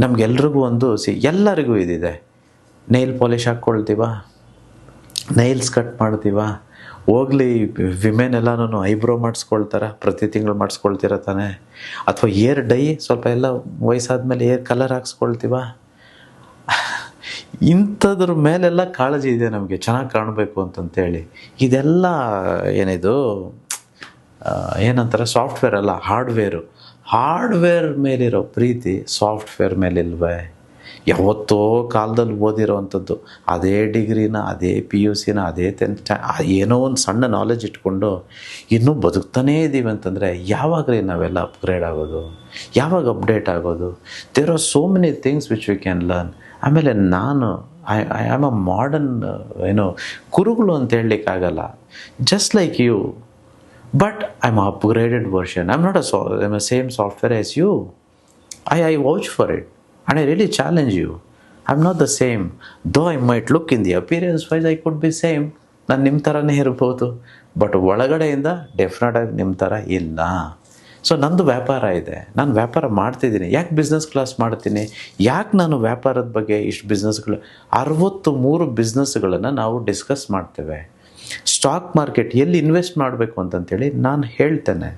ನಮಗೆಲ್ರಿಗೂ ಒಂದು ಎಲ್ಲರಿಗೂ ಇದಿದೆ. ನೈಲ್ ಪಾಲಿಷ್ ಹಾಕ್ಕೊಳ್ತೀವ, ನೈಲ್ಸ್ ಕಟ್ ಮಾಡ್ತೀವ, ಹೋಗ್ಲಿ ವಿಮೆನ್ ಎಲ್ಲನೂ ಐಬ್ರೋ ಮಾಡಿಸ್ಕೊಳ್ತಾರ, ಪ್ರತಿ ತಿಂಗಳು ಮಾಡಿಸ್ಕೊಳ್ತೀರ ತಾನೆ. ಅಥವಾ ಏರ್ ಡೈ, ಸ್ವಲ್ಪ ಎಲ್ಲ ವಯಸ್ಸಾದ್ಮೇಲೆ ಏರ್ ಕಲರ್ ಹಾಕ್ಸ್ಕೊಳ್ತೀವ. ಇಂಥದ್ರ ಮೇಲೆಲ್ಲ ಕಾಳಜಿ ಇದೆ ನಮಗೆ, ಚೆನ್ನಾಗಿ ಕಾಣಬೇಕು ಅಂತಂತೇಳಿ. ಇದೆಲ್ಲ ಏನಿದು ಏನಂತಾರೆ, ಸಾಫ್ಟ್ವೇರ್ ಅಲ್ಲ, ಹಾರ್ಡ್ವೇರ್ ಮೇಲಿರೋ ಪ್ರೀತಿ ಸಾಫ್ಟ್ವೇರ್ ಮೇಲಿಲ್ವೇ? ಯಾವತ್ತೋ ಕಾಲದಲ್ಲಿ ಓದಿರೋ ಅಂಥದ್ದು, ಅದೇ ಡಿಗ್ರಿನ, ಅದೇ PUCನ, ಅದೇ 10th ಏನೋ ಒಂದು ಸಣ್ಣ ನಾಲೆಜ್ ಇಟ್ಕೊಂಡು ಇನ್ನೂ ಬದುಕ್ತಾನೇ ಇದ್ದೀವಿ ಅಂತಂದರೆ ಯಾವಾಗ ನಾವೆಲ್ಲ ಅಪ್ಗ್ರೇಡ್ ಆಗೋದು, ಯಾವಾಗ ಅಪ್ಡೇಟ್ ಆಗೋದು? There are so many things which we can learn. ಆಮೇಲೆ ನಾನು ಐ ಆಮ್ ಅ ಮಾಡರ್ನ್ ಕುರುಗಳು ಅಂತ ಹೇಳಲಿಕ್ಕಾಗಲ್ಲ, just like you, but I am upgraded version. I am not I am same software as you. I vouch for it. And I really challenge you. I'm not the same. Though I might look in the appearance wise, I could be same. ನಾನು ನಿಮ್ಮ ಥರನೇ ಇರ್ಬೋದು, but ಒಳಗಡೆಯಿಂದ definite ಆಗಿ ನಿಮ್ಮ ಥರ ಇಲ್ಲ. So ನಂದು ವ್ಯಾಪಾರ ಇದೆ, ನಾನು ವ್ಯಾಪಾರ ಮಾಡ್ತಿದ್ದೀನಿ. ಯಾಕೆ ಬಿಸ್ನೆಸ್ ಕ್ಲಾಸ್ ಮಾಡ್ತೀನಿ? ಯಾಕೆ ನಾನು ವ್ಯಾಪಾರದ ಬಗ್ಗೆ ಇಷ್ಟು ಬಿಸ್ನೆಸ್ಗಳು 63 ಬಿಸ್ನೆಸ್ಗಳನ್ನು ನಾವು ಡಿಸ್ಕಸ್ ಮಾಡ್ತೇವೆ. ಸ್ಟಾಕ್ ಮಾರ್ಕೆಟ್ ಎಲ್ಲಿ ಇನ್ವೆಸ್ಟ್ ಮಾಡಬೇಕು ಅಂತಂತೇಳಿ ನಾನು ಹೇಳ್ತೇನೆ.